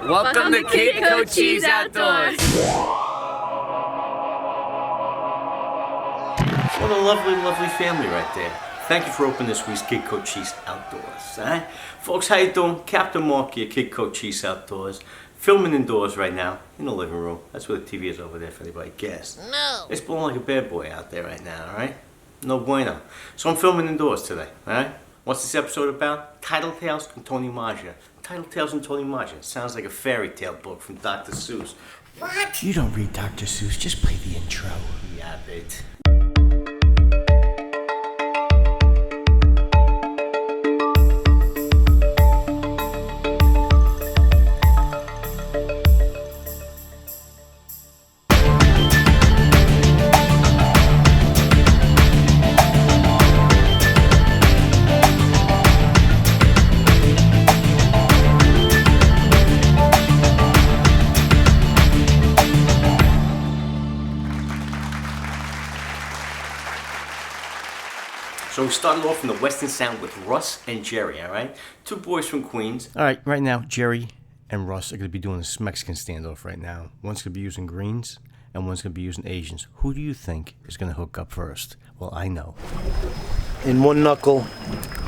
Welcome to Kid Coachie's Outdoors. What a lovely, lovely family right there. Thank you for opening this week's Kid Coachie's Outdoors. All right? Folks, how you doing? Capt Mark here, Kid Coachie's Outdoors. Filming indoors right now in the living room. That's where the TV is over there for anybody guessed. No. It's blowing like a bad boy out there right now, alright? No bueno. So I'm filming indoors today, alright? What's this episode about? Title Tales and Tony Maja. Title Tales and Tony Maja. Sounds like a fairy tale book from Dr. Seuss. What? You don't read Dr. Seuss, just play the intro. Yeah, bit. So we started off in the Western Sound with Russ and Jerry, all right? Two boys from Queens. All right, right now, Jerry and Russ are going to be doing this Mexican standoff right now. One's going to be using greens, and one's going to be using Asians. Who do you think is going to hook up first? Well, I know. In one knuckle,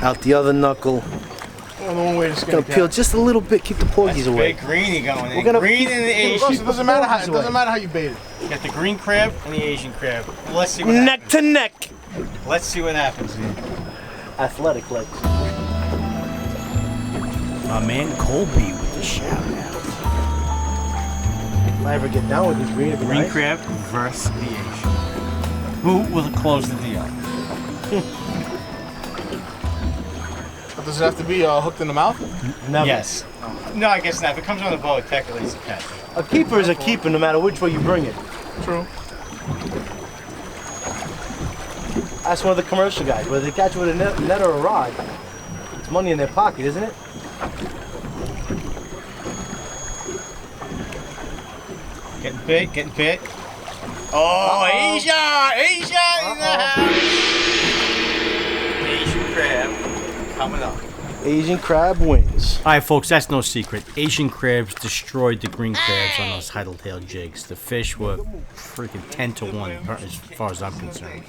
out the other knuckle. Well, the one way it's Gonna peel just a little bit, keep the porgies away. Big greeny going in. We're gonna green and the Asian. It doesn't matter how you bait it. You got the green crab and the Asian crab. Let's see what Neck happens. to neck. Let's see what happens here. Athletic legs. My man Colby with the shout out. If I ever get down with this green, it'd be Green nice. crab versus the Asian. Who will close the deal? Does it have to be hooked in the mouth? Never. Yes. No, I guess not. If it comes on the boat, technically it's a catch. A keeper is a keeper no matter which way you bring it. True. Ask one of the commercial guys, whether they catch it with a net or a rod. It's money in their pocket, isn't it? Getting bit, getting bit. Oh, Asia! Asia in the house! Asian crab coming up. Asian crab wins. All right, folks, that's no secret. Asian crabs destroyed the green crabs on those title-tail jigs. The fish were freaking 10 to 1 as far as I'm concerned.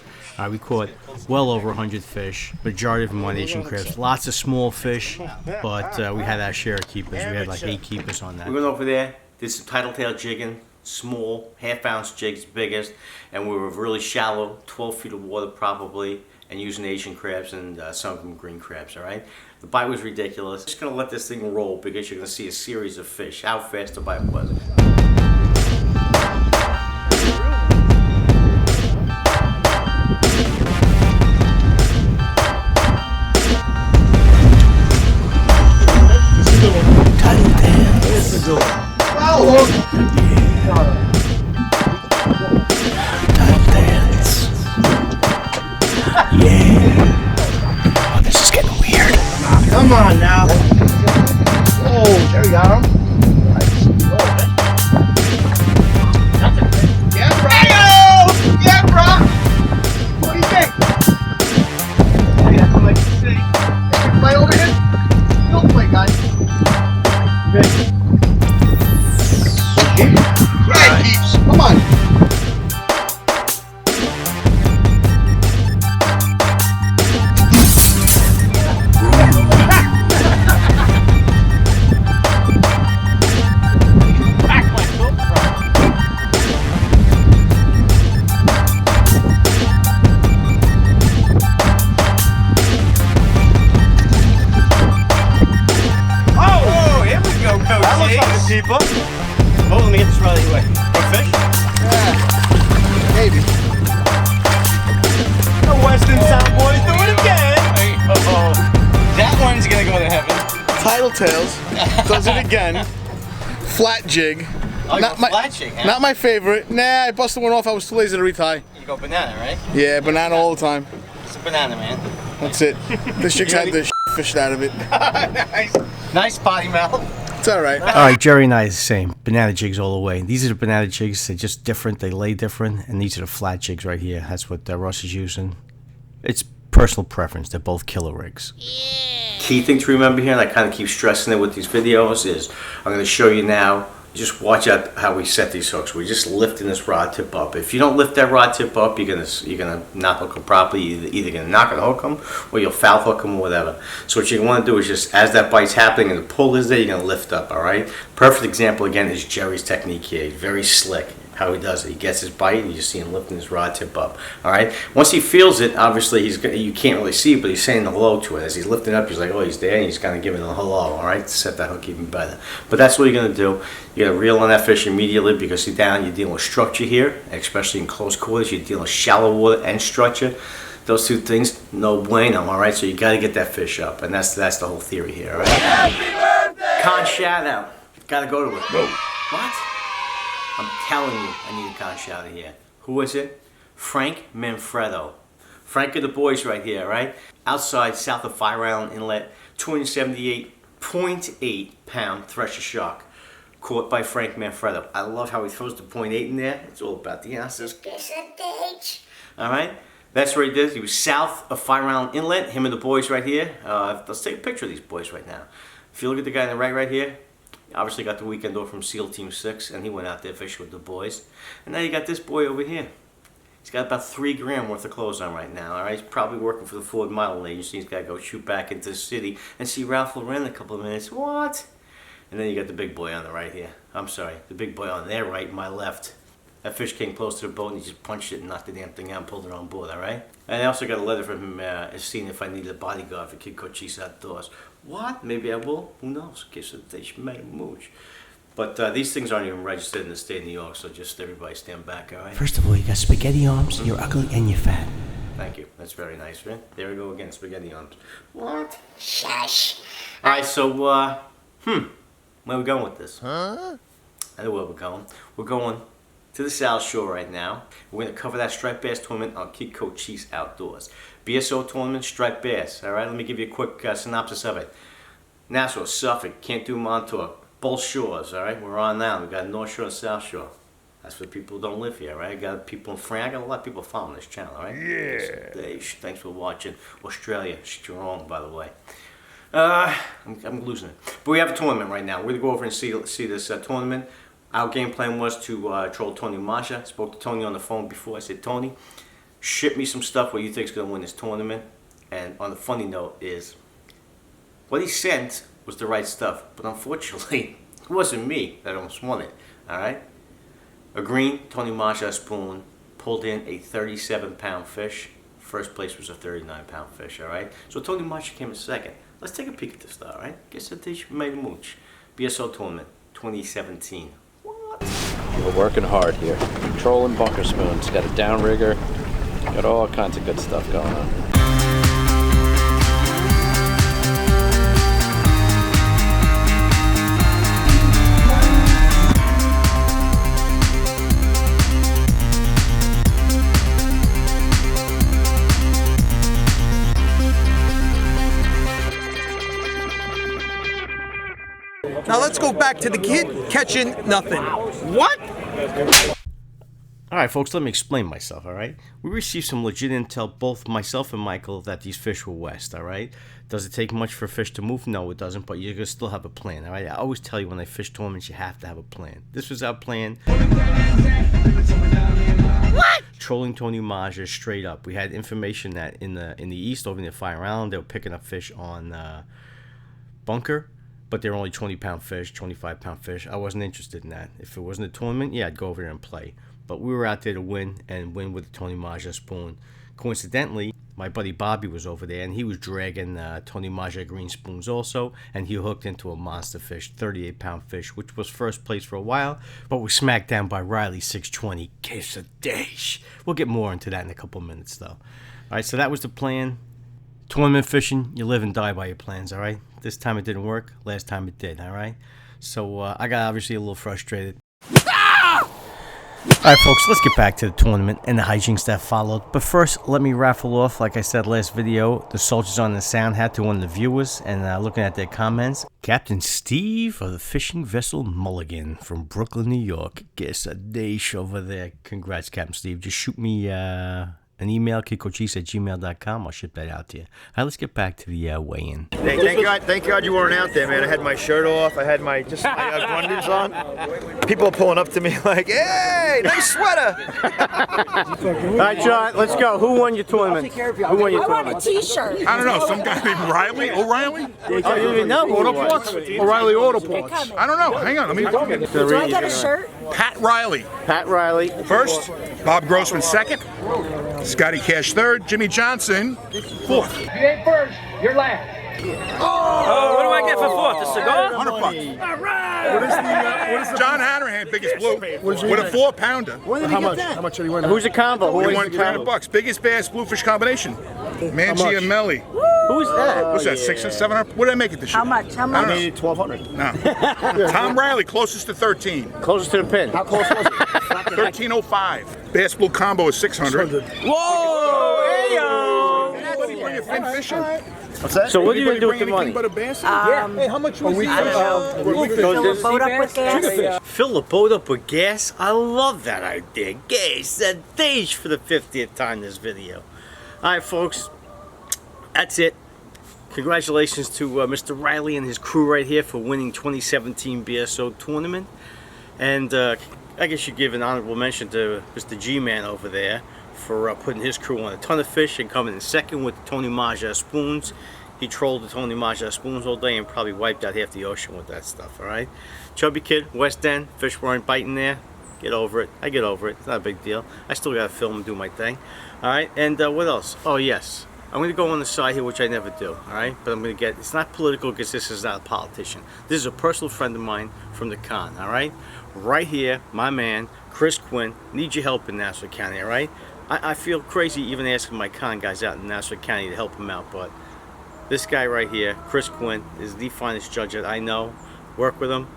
We caught well over 100 fish. Majority of them were Asian crabs. Lots of small fish, but we had our share of keepers. We had like 8 keepers on that. We went over there, did some title tail jigging, small, half-ounce jigs, biggest, and we were really shallow, 12 feet of water probably, and using Asian crabs and some of them green crabs, all right? The bite was ridiculous. Just gonna let this thing roll because you're gonna see a series of fish. How fast the bite was. Oh, this is getting weird. Come on now. Oh, there we go. Yeah, bro. Yeah, bro. What do you think? Yeah, I'm like, see. Play over here. Don't play, guys. Right, keeps. Come on. Keeper. Oh, let me get this right away. One fish? Yeah. Maybe. The Western Sound boys do it again. Oh, that one's gonna go to heaven. Title Tails does it again. Flat jig. Oh, you go flat jig, huh? Not my favorite. Nah, I busted one off. I was too lazy to retie. You go banana, right? Yeah, banana all the time. It's a banana, man. That's it. This chick's had the fished out of it. Nice. Nice potty mouth. It's all right. All right, Jerry and I are the same. Banana jigs all the way. These are the banana jigs. They're just different. They lay different. And these are the flat jigs right here. That's what Russ is using. It's personal preference. They're both killer rigs. Key thing to remember here, and I kind of keep stressing it with these videos, is I'm going to show you now. Just watch out how we set these hooks. We're just lifting this rod tip up. If you don't lift that rod tip up, you're gonna not hook them properly. You're either gonna not gonna hook them, or you'll foul hook them, or whatever. So what you want to do is just, as that bite's happening and the pull is there, you're gonna lift up. All right. Perfect example again is Jerry's technique here. He's very slick. How he does it. He gets his bite, and you just see him lifting his rod tip up. All right. Once he feels it, obviously you can't really see it, but he's saying hello to it. As he's lifting up, he's like, oh, he's there, and he's kind of giving it a hello. All right, to set that hook even better. But that's what you're gonna do. You're gonna reel on that fish immediately, because you're dealing with structure here, especially in close quarters. You're dealing with shallow water and structure. Those two things, no bueno. All right. So you got to get that fish up, and that's the whole theory here. All right. Happy birthday! Con shout out. Got to go to it. Whoa. What? I'm telling you, I need a con shout out here. Who is it? Frank Manfredo. Frank and the boys right here, right? Outside, south of Fire Island Inlet, 278.8 pound Thresher shark. Caught by Frank Manfredo. I love how he throws the .8 in there. It's all about the ounces. Alright? That's what he did. He was south of Fire Island Inlet. Him and the boys right here. Let's take a picture of these boys right now. If you look at the guy on the right here, obviously got the weekend off from SEAL Team 6, and he went out there fishing with the boys. And now you got this boy over here. He's got about 3 grand worth of clothes on right now. All right, he's probably working for the Ford Model Agency. He's got to go shoot back into the city and see Ralph Lauren in a couple of minutes. What? And then you got the big boy on the right here. I'm sorry, the big boy on their right, my left. That fish came close to the boat, and he just punched it and knocked the damn thing out and pulled it on board. All right. And I also got a letter from him seeing if I needed a bodyguard for Kid Cochise Outdoors. What? Maybe I will. Who knows? Guess they should make a mooch. But these things aren't even registered in the state of New York, so just everybody stand back, all right? First of all, you got spaghetti arms, you're ugly, and you're fat. Thank you. That's very nice, right? There we go again, spaghetti arms. What? Shush. All right, so, where are we going with this? Huh? I know where we're going. We're going to the South Shore right now. We're going to cover that striped bass tournament on Kid Cochise Outdoors. BSO tournament, striped bass. All right, let me give you a quick synopsis of it. Nassau, Suffolk, can't do Montauk. Both shores, all right? We're on now. We got North Shore and South Shore. That's for people who don't live here, right? I got people in France. I got a lot of people following this channel, right? Yeah. Thanks for watching. Australia, strong, by the way. I'm losing it. But we have a tournament right now. We're going to go over and see this tournament. Our game plan was to troll Tony Maja. Spoke to Tony on the phone before. I said, Tony, ship me some stuff what you think is going to win this tournament. And on the funny note is, what he sent was the right stuff, but unfortunately, it wasn't me that almost won it, all right? A green Tony Maja spoon pulled in a 37-pound fish. First place was a 39-pound fish, all right? So Tony Maja came in second. Let's take a peek at this stuff, all right? Guess that they made a mooch. BSO Tournament 2017. What? We're working hard here. Trolling bunker spoons. Got a downrigger. Got all kinds of good stuff going on. Now let's go back to the kid catching nothing. What? Alright folks, let me explain myself, alright? We received some legit intel, both myself and Michael, that these fish were west, alright? Does it take much for a fish to move? No, it doesn't, but you're going to still have a plan, alright? I always tell you when I fish tournaments, you have to have a plan. This was our plan. What? Trolling Tony Maja straight up. We had information that in the east, over near Fire Island, they were picking up fish on bunker. But they're only 20-pound fish, 25-pound fish. I wasn't interested in that. If it wasn't a tournament, yeah, I'd go over there and play. But we were out there to win, and win with the Tony Maja spoon. Coincidentally, my buddy Bobby was over there, and he was dragging Tony Maja green spoons also, and he hooked into a monster fish, 38-pound fish, which was first place for a while, but was smacked down by Riley 620. Quesadilla. We'll get more into that in a couple minutes, though. All right, so that was the plan. Tournament fishing, you live and die by your plans, all right? This time it didn't work. Last time it did, all right? So I got obviously a little frustrated. All right, folks, let's get back to the tournament and the hijinks that followed. But first, let me raffle off, like I said last video, the Soldiers on the Sound hat to one of the viewers. And looking at their comments, Captain Steve of the fishing vessel Mulligan from Brooklyn, New York. Guess a dish over there. Congrats, Captain Steve. Just shoot me an an email, kidcoacheese@gmail.com. I'll ship that out to you. All right, let's get back to the weigh-in. Thank God you weren't out there, man. I had my shirt off. I had my grunders on. People are pulling up to me like, "Hey, nice sweater." All right, John, let's go. Who won your tournament? Who won your I want a tournament? T-shirt. I don't know, some guy named Riley? O'Reilly? Oh, you didn't even know who it Auto was. Parts? O'Reilly Auto Parts. I don't know. Hang on, let me look. Do I get a shirt? Pat Riley. Pat Riley. First, Bob Grossman second, Scotty Cash third, Jimmy Johnson fourth. You ain't first, you're last. Oh, what do I get for fourth? A cigar? $100. All right. What is the John Hanrahan, biggest blue, with a 4-pounder. How much? How much did he win? Who's the combo? He Who won wins the combo? $300. Biggest bass bluefish combination. Manchi and Melly. Who's that? What's that, 600 or 700? What did I make it this year? How much? How I much? don't know. Maybe 1,200. No. Tom Riley, closest to 13. Closest to the pin. How close was it? 1305. Bass Blue combo is 600. Whoa! Hey, yo! Anybody bring a fin fishing? What's that? So what are you going to do with the Anybody money? bring anything but a bass? Hey, how much was I don't know. Fill a boat up with gas. Fill the boat up with gas? I love that idea. Gas and stage for the 50th time this video. Alright folks, that's it. Congratulations to Mr. Riley and his crew right here for winning 2017 BSO tournament. And I guess you give an honorable mention to Mr. G-Man over there for putting his crew on a ton of fish and coming in second with the Tony Maja spoons. He trolled the Tony Maja spoons all day and probably wiped out half the ocean with that stuff, alright? Chubby Kid, West End, fish weren't biting there. Get over it. I get over it. It's not a big deal. I still gotta film and do my thing. Alright, and what else? Oh yes. I'm gonna go on the side here, which I never do, alright? But I'm gonna get, it's not political because this is not a politician. This is a personal friend of mine from the con, alright? Right here, my man, Chris Quinn, needs your help in Nassau County, alright? I feel crazy even asking my con guys out in Nassau County to help him out, but this guy right here, Chris Quinn, is the finest judge that I know. Work with him.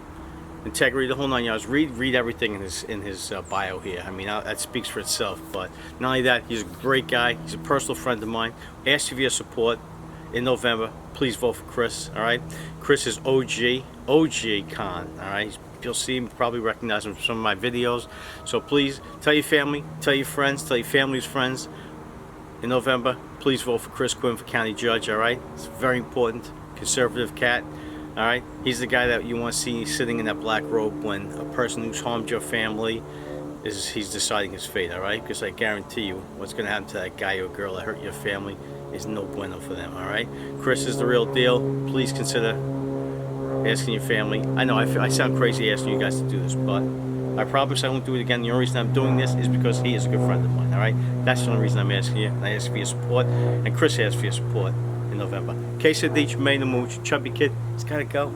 Integrity, the whole 9 yards. Read everything in his bio here. I mean, that speaks for itself. But not only that, he's a great guy. He's a personal friend of mine. Ask you for your support in November. Please vote for Chris. All right. Chris is OG Con. All right. You'll see him, probably recognize him from some of my videos. So please tell your family, tell your friends, tell your family's friends. In November, please vote for Chris Quinn for county judge. All right. It's very important. Conservative cat. All right, he's the guy that you want to see sitting in that black robe when a person who's harmed your family he's deciding his fate. All right, because I guarantee you, what's going to happen to that guy or girl that hurt your family is no bueno for them. All right, Chris is the real deal. Please consider asking your family. I know I sound crazy asking you guys to do this, but I promise I won't do it again. The only reason I'm doing this is because he is a good friend of mine. All right, that's the only reason I'm asking you. And I ask for your support, and Chris asks for your support. In November. Queso Deach, May the Mooch, Chubby Kid, it's gotta go.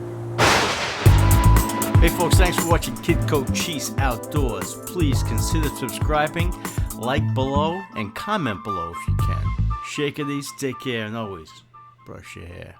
Hey folks, thanks for watching Kid Coacheese Outdoors. Please consider subscribing, like below, and comment below if you can. Shake it easy, take care, and always brush your hair.